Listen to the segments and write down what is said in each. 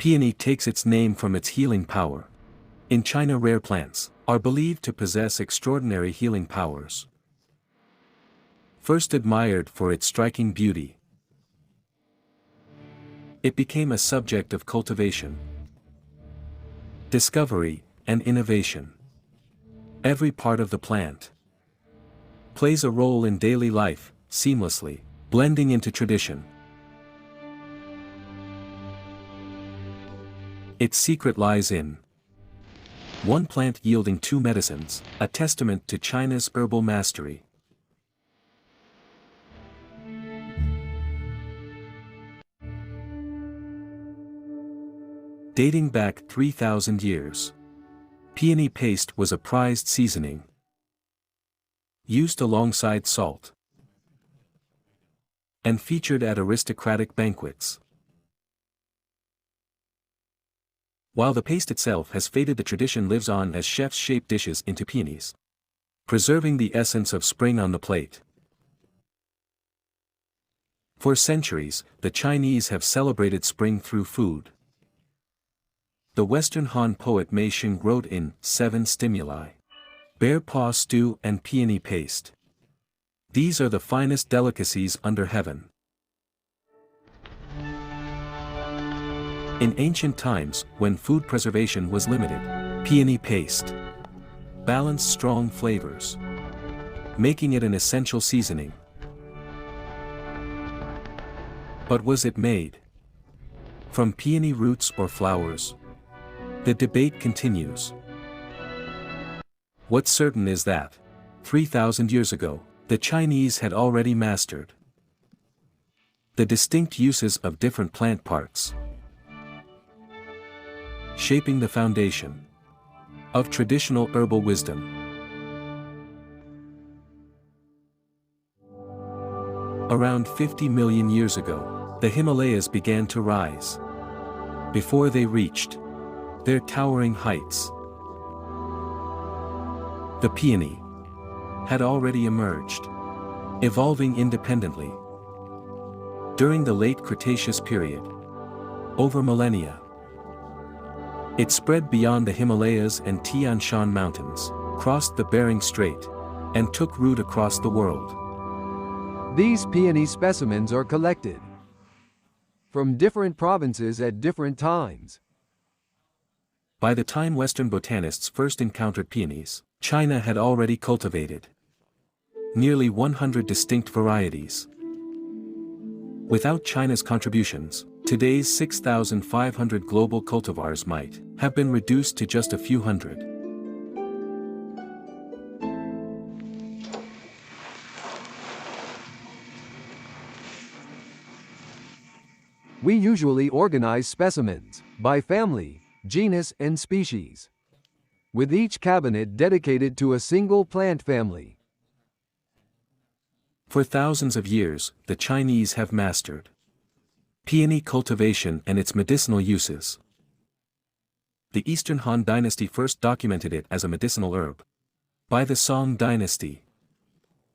Peony takes its name from its healing power. In China, rare plants are believed to possess extraordinary healing powers. First admired for its striking beauty, it became a subject of cultivation, discovery, and innovation. Every part of the plant plays a role in daily life, seamlessly blending into tradition. Its secret lies in one plant yielding two medicines, a testament to China's herbal mastery. Dating back 3,000 years, peony paste was a prized seasoning, used alongside salt, and featured at aristocratic banquets. While the paste itself has faded, the tradition lives on as chefs shape dishes into peonies, preserving the essence of spring on the plate. For centuries, the Chinese have celebrated spring through food. The Western Han poet Mei Xing wrote in Seven Stimuli, "Bear paw stew and peony paste. These are the finest delicacies under heaven." In ancient times, when food preservation was limited, peony paste balanced strong flavors, making it an essential seasoning. But was it made from peony roots or flowers? The debate continues. What's certain is that 3,000 years ago, the Chinese had already mastered the distinct uses of different plant parts, shaping the foundation of traditional herbal wisdom. Around 50 million years ago, the Himalayas began to rise. Before they reached their towering heights, the peony had already emerged, evolving independently. During the late Cretaceous period, over millennia, it spread beyond the Himalayas and Tian Shan Mountains, crossed the Bering Strait, and took root across the world. These peony specimens are collected from different provinces at different times. By the time Western botanists first encountered peonies, China had already cultivated nearly 100 distinct varieties. Without China's contributions, today's 6,500 global cultivars might have been reduced to just a few hundred. We usually organize specimens by family, genus, and species, with each cabinet dedicated to a single plant family. For thousands of years, the Chinese have mastered peony cultivation and its medicinal uses. The Eastern Han Dynasty first documented it as a medicinal herb. By the Song Dynasty,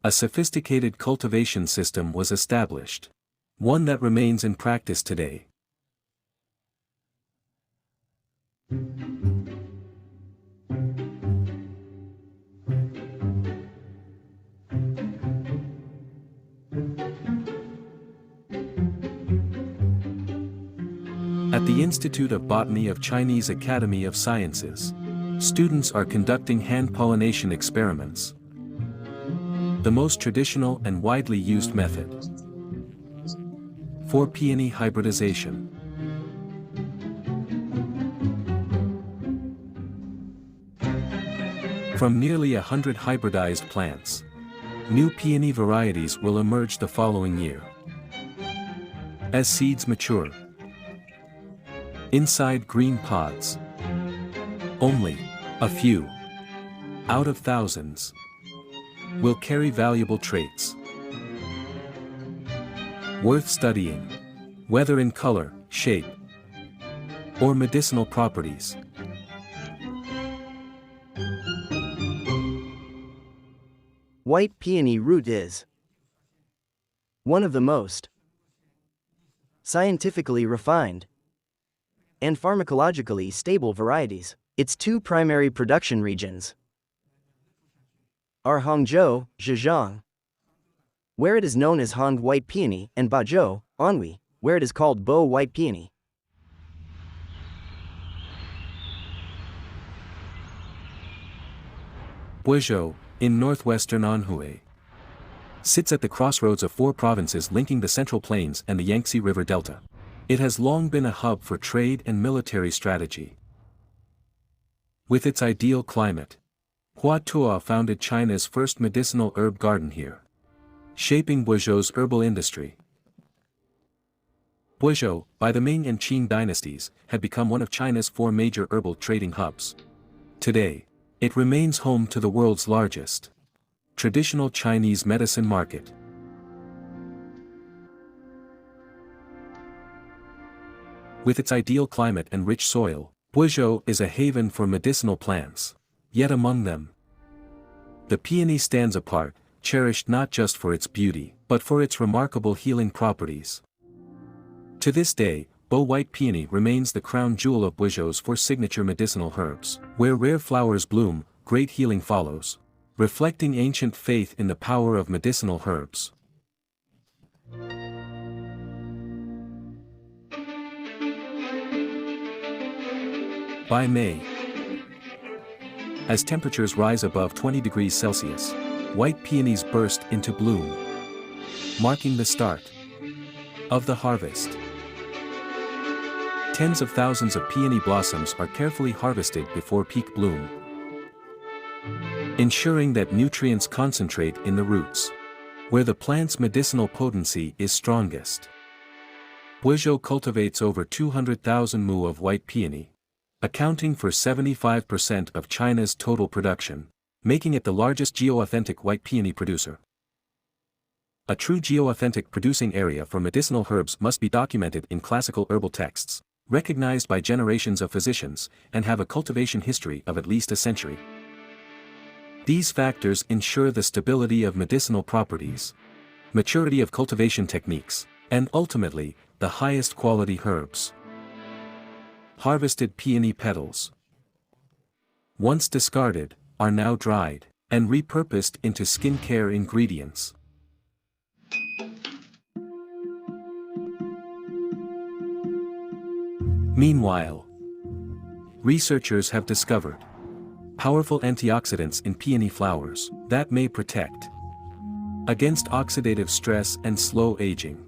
a sophisticated cultivation system was established, one that remains in practice today. At the Institute of Botany of Chinese Academy of Sciences, students are conducting hand pollination experiments, the most traditional and widely used method for peony hybridization. From nearly 100 hybridized plants, new peony varieties will emerge the following year. As seeds mature inside green pods, only a few out of thousands will carry valuable traits worth studying, whether in color, shape, or medicinal properties. White peony root is one of the most scientifically refined and pharmacologically stable varieties. Its two primary production regions are Hangzhou, Zhejiang, where it is known as Hong white peony, and Bozhou, Anhui, where it is called Bo white peony. Bozhou, in northwestern Anhui, sits at the crossroads of four provinces linking the Central Plains and the Yangtze River Delta. It has long been a hub for trade and military strategy. With its ideal climate, Hua Tuo founded China's first medicinal herb garden here, shaping Bozhou's herbal industry. Bozhou, by the Ming and Qing dynasties, had become one of China's four major herbal trading hubs. Today, it remains home to the world's largest traditional Chinese medicine market. With its ideal climate and rich soil, Bozhou is a haven for medicinal plants. Yet among them, the peony stands apart, cherished not just for its beauty, but for its remarkable healing properties. To this day, Bo white peony remains the crown jewel of Bozhou's four signature medicinal herbs. Where rare flowers bloom, great healing follows, reflecting ancient faith in the power of medicinal herbs. By May, as temperatures rise above 20 degrees Celsius, white peonies burst into bloom, marking the start of the harvest. Tens of thousands of peony blossoms are carefully harvested before peak bloom, ensuring that nutrients concentrate in the roots, where the plant's medicinal potency is strongest. Bozhou cultivates over 200,000 mu of white peony, accounting for 75% of China's total production, making it the largest geo-authentic white peony producer. A true geo-authentic producing area for medicinal herbs must be documented in classical herbal texts, recognized by generations of physicians, and have a cultivation history of at least a century. These factors ensure the stability of medicinal properties, maturity of cultivation techniques, and ultimately, the highest quality herbs. Harvested peony petals, once discarded, are now dried and repurposed into skincare ingredients. Meanwhile, researchers have discovered powerful antioxidants in peony flowers that may protect against oxidative stress and slow aging.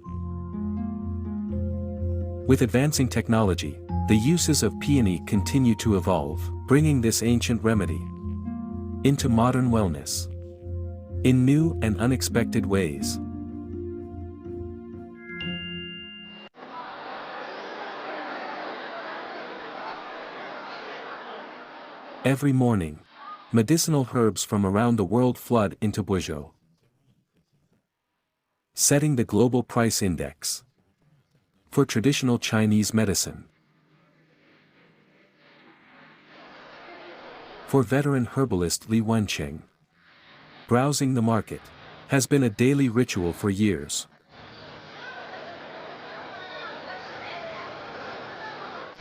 With advancing technology, the uses of peony continue to evolve, bringing this ancient remedy into modern wellness in new and unexpected ways. Every morning, medicinal herbs from around the world flood into Bozhou, setting the global price index for traditional Chinese medicine. For veteran herbalist Li Wenqing, browsing the market has been a daily ritual for years.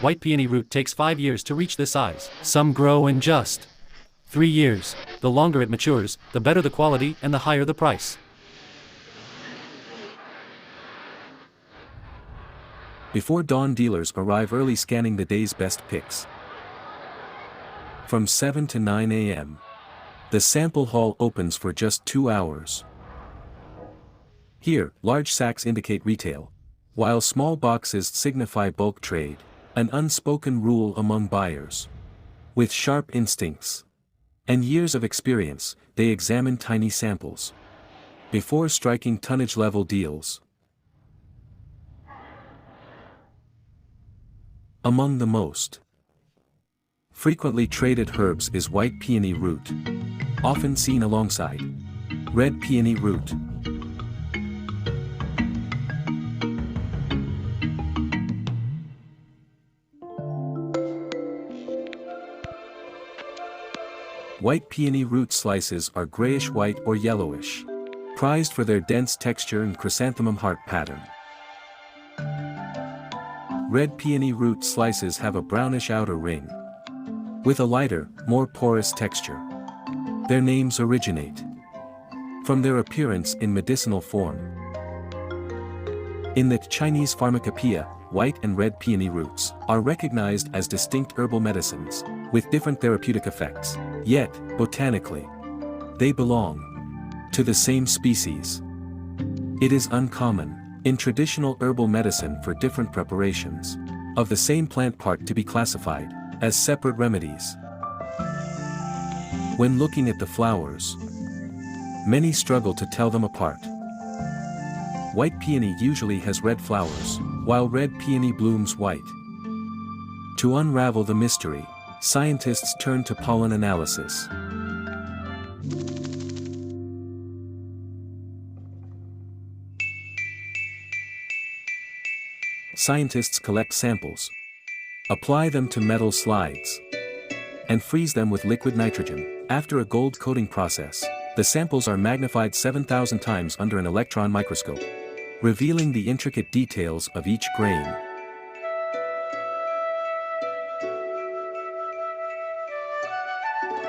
White peony root takes 5 years to reach this size. Some grow in just 3 years. The longer it matures, the better the quality and the higher the price. Before dawn, dealers arrive early, scanning the day's best picks. From 7 to 9 a.m., the sample hall opens for just 2 hours. Here, large sacks indicate retail, while small boxes signify bulk trade, an unspoken rule among buyers. With sharp instincts and years of experience, they examine tiny samples before striking tonnage-level deals. Among the most frequently traded herbs is white peony root, often seen alongside red peony root. White peony root slices are grayish-white or yellowish, prized for their dense texture and chrysanthemum heart pattern. Red peony root slices have a brownish outer ring, with a lighter, more porous texture. Their names originate from their appearance in medicinal form. In the Chinese pharmacopoeia, white and red peony roots are recognized as distinct herbal medicines, with different therapeutic effects. Yet, botanically, they belong to the same species. It is uncommon in traditional herbal medicine for different preparations of the same plant part to be classified as separate remedies. When looking at the flowers, many struggle to tell them apart. White peony usually has red flowers, while red peony blooms white. To unravel the mystery, scientists turn to pollen analysis. Scientists collect samples, apply them to metal slides, and freeze them with liquid nitrogen. After a gold coating process, the samples are magnified 7,000 times under an electron microscope, revealing the intricate details of each grain.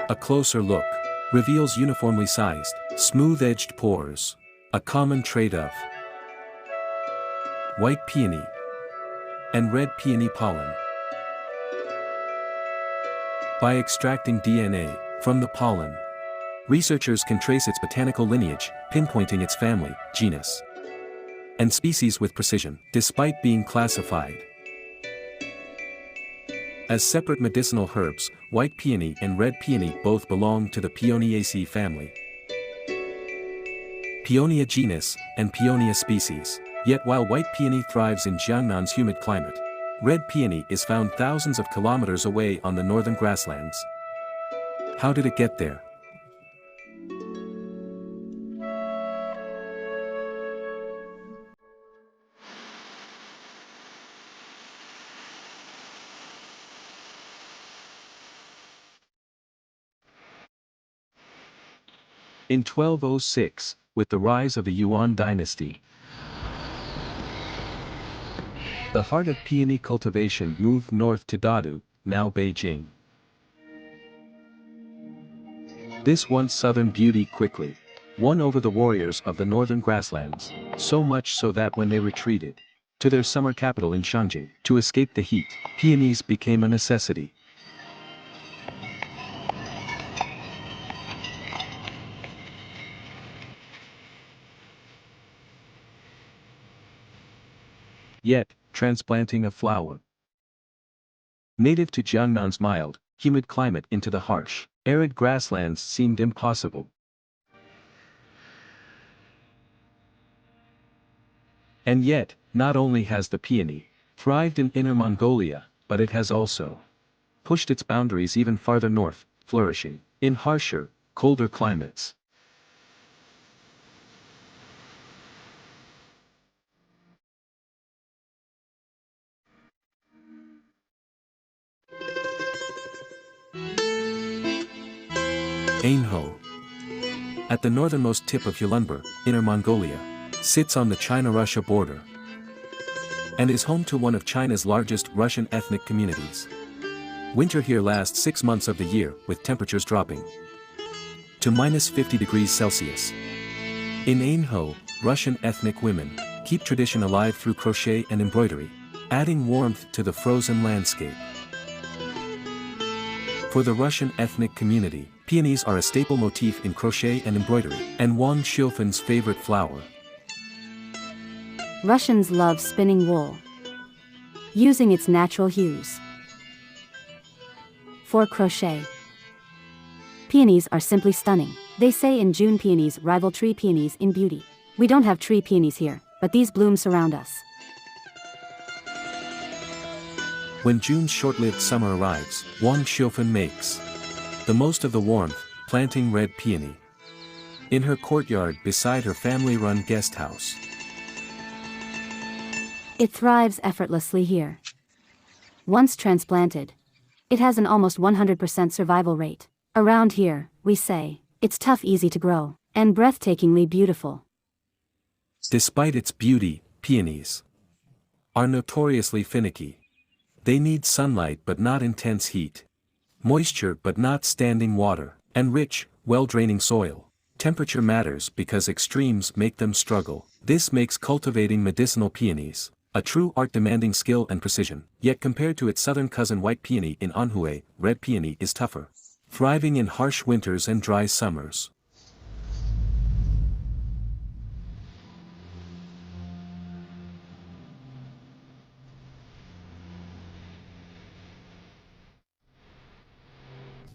A closer look reveals uniformly sized, smooth-edged pores, a common trait of white peony and red peony pollen. By extracting DNA from the pollen, researchers can trace its botanical lineage, pinpointing its family, genus, and species with precision, despite being classified as separate medicinal herbs. White peony and red peony both belong to the Peoniaceae family, Peonia genus, and Peonia species. Yet while white peony thrives in Jiangnan's humid climate, red peony is found thousands of kilometers away on the northern grasslands. How did it get there? In 1206, with the rise of the Yuan dynasty, the heart of peony cultivation moved north to Dadu, now Beijing. This once southern beauty quickly won over the warriors of the northern grasslands, so much so that when they retreated to their summer capital in Shangjing to escape the heat, peonies became a necessity. Yet, transplanting a flower native to Jiangnan's mild, humid climate into the harsh, arid grasslands seemed impossible. And yet, not only has the peony thrived in Inner Mongolia, but it has also pushed its boundaries even farther north, flourishing in harsher, colder climates. Ainho, at the northernmost tip of Ulaanbaatar, Inner Mongolia, sits on the China-Russia border and is home to one of China's largest Russian ethnic communities. Winter here lasts 6 months of the year, with temperatures dropping to -50 degrees Celsius. In Ainho, Russian ethnic women keep tradition alive through crochet and embroidery, adding warmth to the frozen landscape. For the Russian ethnic community, peonies are a staple motif in crochet and embroidery, and Wang Xiufan's favorite flower. Russians love spinning wool, using its natural hues. For crochet, peonies are simply stunning. They say in June peonies rival tree peonies in beauty. We don't have tree peonies here, but these blooms surround us. When June's short-lived summer arrives, Wang Xiufan makes the most of the warmth, planting red peony in her courtyard beside her family-run guest house. It thrives effortlessly here. Once transplanted, it has an almost 100% survival rate. Around here, we say, it's tough, easy to grow, and breathtakingly beautiful. Despite its beauty, peonies are notoriously finicky. They need sunlight but not intense heat, moisture but not standing water, and rich, well-draining soil. Temperature matters because extremes make them struggle. This makes cultivating medicinal peonies a true art demanding skill and precision. Yet compared to its southern cousin white peony in Anhui, red peony is tougher, thriving in harsh winters and dry summers.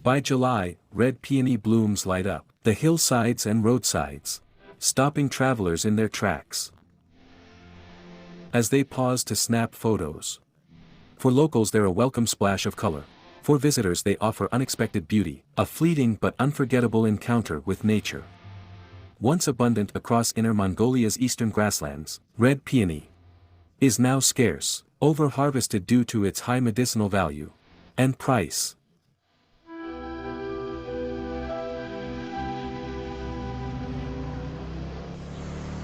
By July, red peony blooms light up the hillsides and roadsides, stopping travelers in their tracks as they pause to snap photos. For locals they're a welcome splash of color. For visitors they offer unexpected beauty, a fleeting but unforgettable encounter with nature. Once abundant across Inner Mongolia's eastern grasslands, red peony is now scarce, over-harvested due to its high medicinal value and price.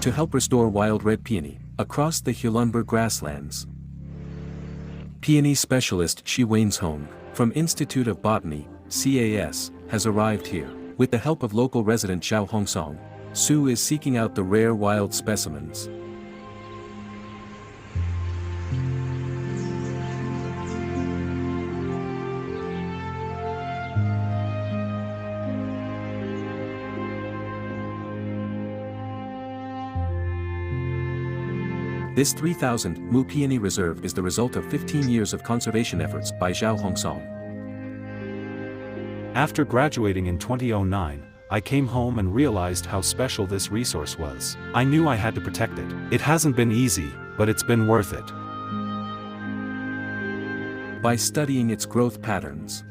To help restore wild red peony across the Hulunbuir grasslands, peony specialist Shi Weinshong from Institute of Botany, CAS, has arrived here. With the help of local resident Zhao Hongsong, Su is seeking out the rare wild specimens. This 3,000 mu peony reserve is the result of 15 years of conservation efforts by Zhao Hongsong. After graduating in 2009, I came home and realized how special this resource was. I knew I had to protect it. It hasn't been easy, but it's been worth it. By studying its growth patterns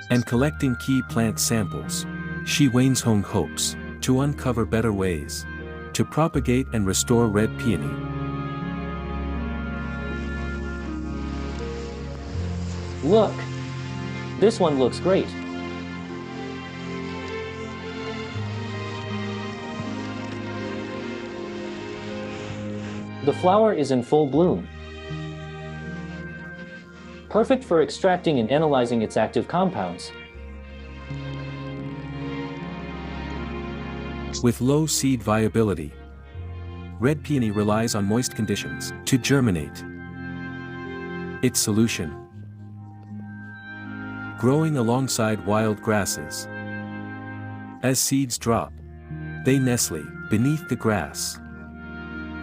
and collecting key plant samples, Shi Weinshong hopes to uncover better ways to propagate and restore red peony. Look! This one looks great. The flower is in full bloom. Perfect for extracting and analyzing its active compounds. With low seed viability, red peony relies on moist conditions to germinate. Its solution: growing alongside wild grasses. As seeds drop, they nestle beneath the grass,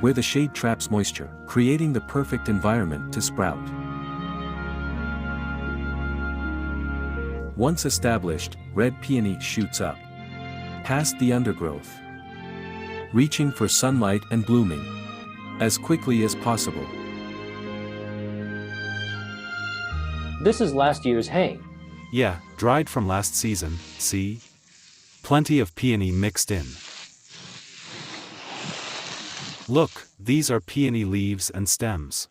where the shade traps moisture, creating the perfect environment to sprout. Once established, red peony shoots up past the undergrowth, reaching for sunlight and blooming as quickly as possible. This is last year's hay. Yeah, dried from last season, see? Plenty of peony mixed in. Look, these are peony leaves and stems.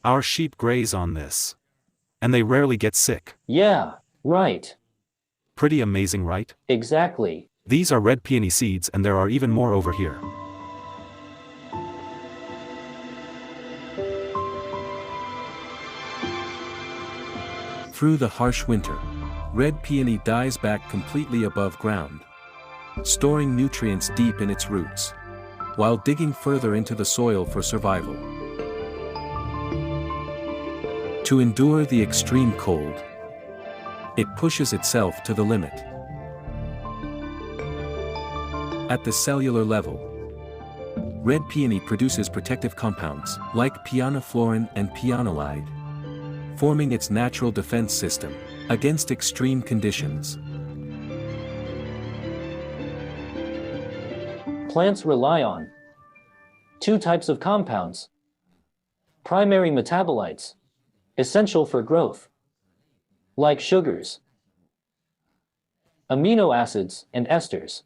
Our sheep graze on this. And they rarely get sick. Yeah, right. Pretty amazing, right? Exactly. These are red peony seeds and there are even more over here. Through the harsh winter, red peony dies back completely above ground, storing nutrients deep in its roots, while digging further into the soil for survival. To endure the extreme cold, it pushes itself to the limit. At the cellular level, red peony produces protective compounds like peoniflorin and peonolide, forming its natural defense system against extreme conditions. Plants rely on two types of compounds: primary metabolites, essential for growth, like sugars, amino acids and esters,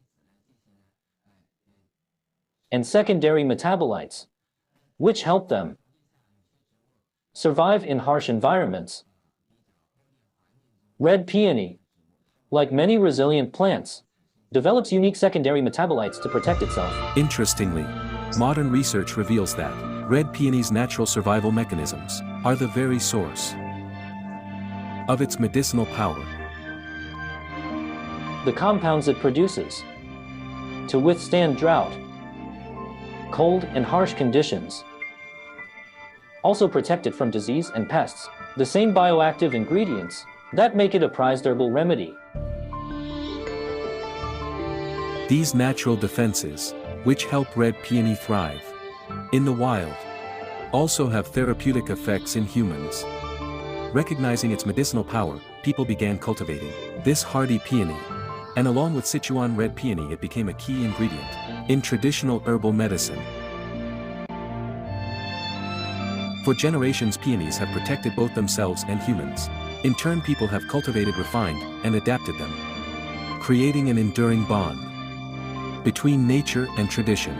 and secondary metabolites, which help them survive in harsh environments. Red peony, like many resilient plants, develops unique secondary metabolites to protect itself. Interestingly, Modern research reveals that red peony's natural survival mechanisms are the very source of its medicinal power. The compounds it produces to withstand drought, cold, and harsh conditions, also protect it from disease and pests, the same bioactive ingredients that make it a prized herbal remedy. These natural defenses, which help red peony thrive in the wild, also have therapeutic effects in humans. Recognizing its medicinal power, people began cultivating this hardy peony, and along with Sichuan red peony it became a key ingredient in traditional herbal medicine. For generations, peonies have protected both themselves and humans. In turn, people have cultivated, refined, and adapted them, creating an enduring bond between nature and tradition.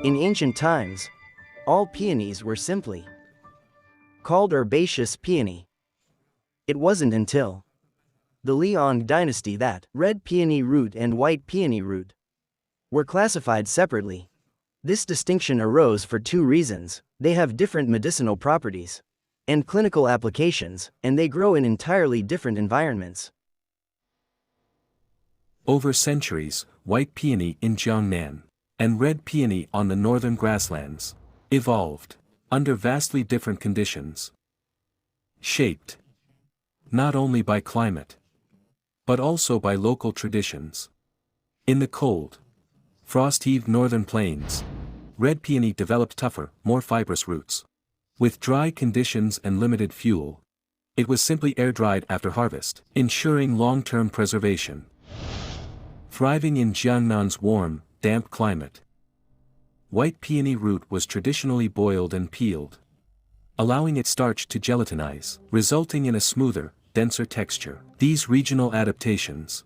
In ancient times, all peonies were simply called herbaceous peony. It wasn't until the Liang dynasty that red peony root and white peony root were classified separately. This distinction arose for two reasons: they have different medicinal properties and clinical applications, and they grow in entirely different environments. Over centuries, white peony in Jiangnan and red peony on the northern grasslands evolved under vastly different conditions, shaped not only by climate, but also by local traditions. In the cold, frost-heaved northern plains, red peony developed tougher, more fibrous roots. With dry conditions and limited fuel, it was simply air-dried after harvest, ensuring long-term preservation. Thriving in Jiangnan's warm, damp climate, white peony root was traditionally boiled and peeled, allowing its starch to gelatinize, resulting in a smoother, denser texture. These regional adaptations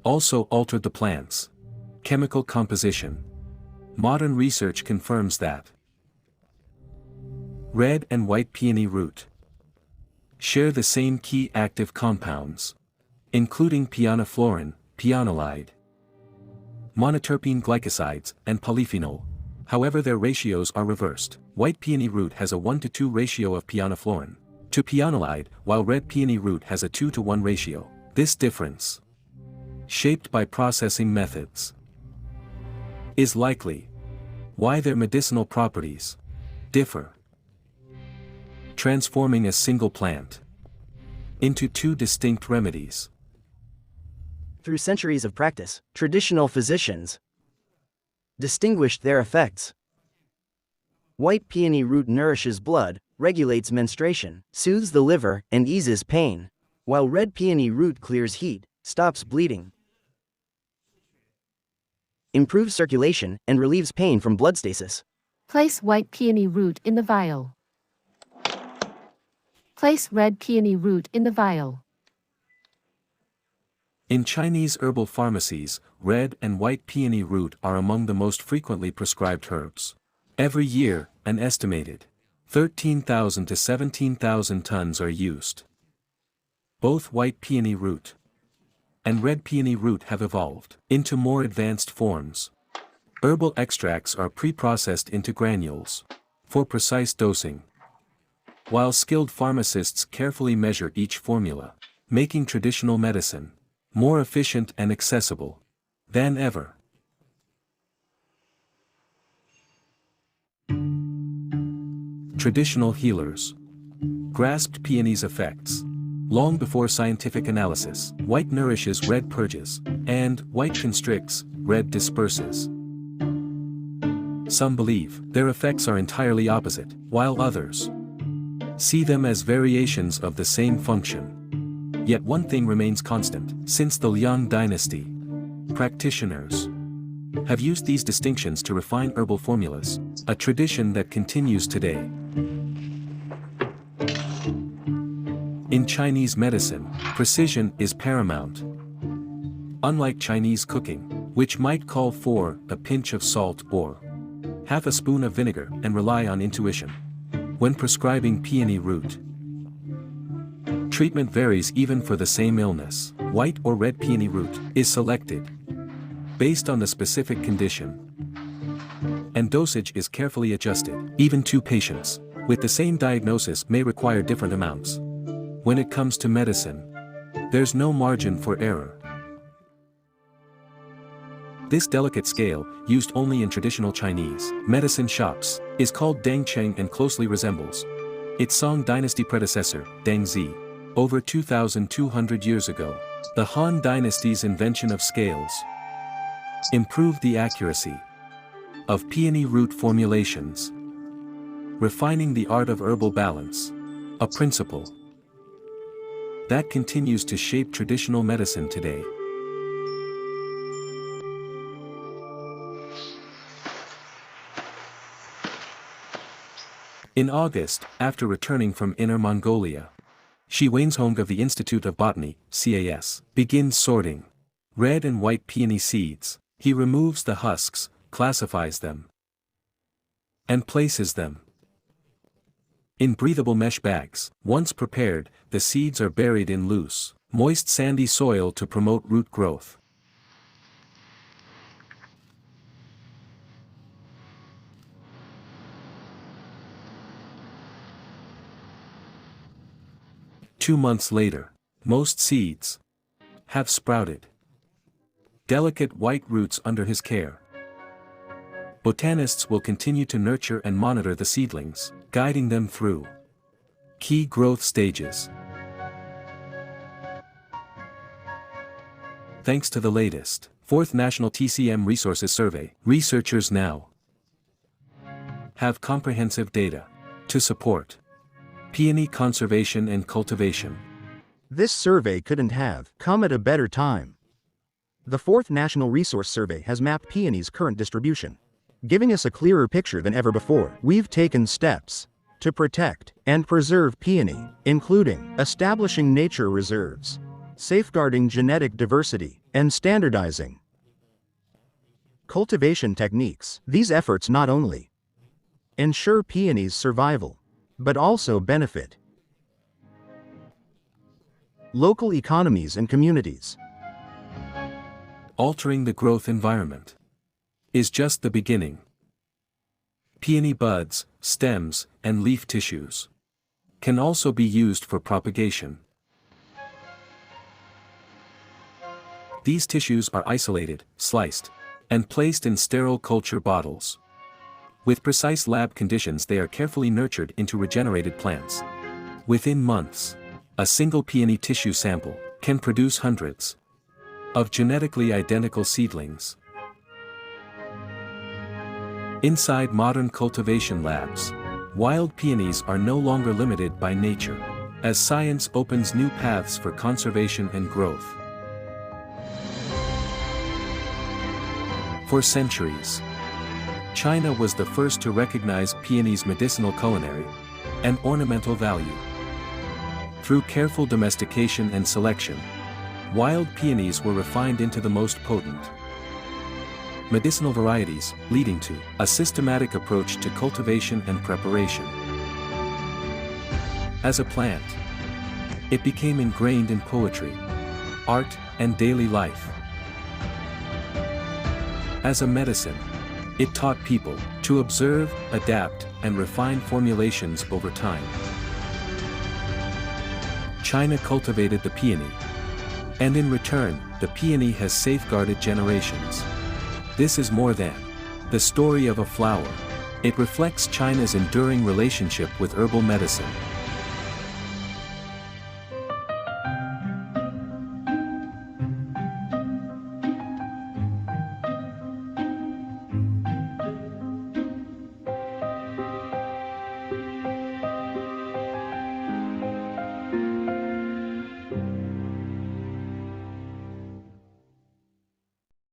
also altered the plant's chemical composition. Modern research confirms that red and white peony root share the same key active compounds, including peoniflorin, peonolide, monoterpene glycosides, and polyphenol. However, their ratios are reversed. White peony root has a 1:2 ratio of peoniflorin to peonolide, while red peony root has a 2:1 ratio. This difference, shaped by processing methods, is likely why their medicinal properties differ, transforming a single plant into two distinct remedies. Through centuries of practice, traditional physicians distinguished their effects. White peony root nourishes blood, regulates menstruation, soothes the liver, and eases pain, while red peony root clears heat, stops bleeding, improves circulation, and relieves pain from blood stasis. Place white peony root in the vial. Place red peony root in the vial. In Chinese herbal pharmacies, red and white peony root are among the most frequently prescribed herbs. Every year, an estimated 13,000 to 17,000 tons are used. Both white peony root and red peony root have evolved into more advanced forms. Herbal extracts are pre-processed into granules for precise dosing, while skilled pharmacists carefully measure each formula, making traditional medicine more efficient and accessible than ever. Traditional healers grasped peony's effects long before scientific analysis. White nourishes, red purges, and white constricts, red disperses. Some believe their effects are entirely opposite, while others see them as variations of the same function. Yet one thing remains constant. Since the Liang dynasty, practitioners have used these distinctions to refine herbal formulas, a tradition that continues today. In Chinese medicine, precision is paramount. Unlike Chinese cooking, which might call for a pinch of salt or half a spoon of vinegar and rely on intuition, when prescribing peony root, treatment varies even for the same illness. white or red peony root, is selected based on the specific condition, and dosage is carefully adjusted. Even two patients with the same diagnosis may require different amounts. When it comes to medicine, there's no margin for error. This delicate scale, used only in traditional Chinese medicine shops, is called Dangcheng and closely resembles its Song Dynasty predecessor, Dangzi. Over 2,200 years ago, the Han Dynasty's invention of scales improved the accuracy of peony root formulations, refining the art of herbal balance, a principle that continues to shape traditional medicine today. In August, after returning from Inner Mongolia, Shi Wenzhong of the Institute of Botany, CAS, begins sorting red and white peony seeds. He removes the husks, classifies them, and places them in breathable mesh bags. Once prepared, the seeds are buried in loose, moist sandy soil to promote root growth. Two months later, most seeds have sprouted delicate white roots under his care. Botanists will continue to nurture and monitor the seedlings, guiding them through key growth stages. Thanks to the latest 4th National TCM Resources Survey, researchers now have comprehensive data to support peony conservation and cultivation. This survey couldn't have come at a better time. The 4th National Resource Survey has mapped peony's current distribution, giving us a clearer picture than ever before. We've taken steps to protect and preserve peony, including establishing nature reserves, safeguarding genetic diversity, and standardizing cultivation techniques. These efforts not only ensure peony's survival, but also benefit local economies and communities. Altering the growth environment is just the beginning. Peony buds, stems, and leaf tissues can also be used for propagation. These tissues are isolated, sliced, and placed in sterile culture bottles. With precise lab conditions, they are carefully nurtured into regenerated plants. Within months, a single peony tissue sample can produce hundreds of genetically identical seedlings. Inside modern cultivation labs, wild peonies are no longer limited by nature, as science opens new paths for conservation and growth. For centuries, China was the first to recognize peony's medicinal, culinary, and ornamental value. Through careful domestication and selection, wild peonies were refined into the most potent medicinal varieties, leading to a systematic approach to cultivation and preparation. As a plant, it became ingrained in poetry, art, and daily life. As a medicine, it taught people to observe, adapt, and refine formulations over time. China cultivated the peony, and in return, the peony has safeguarded generations. This is more than the story of a flower. It reflects China's enduring relationship with herbal medicine.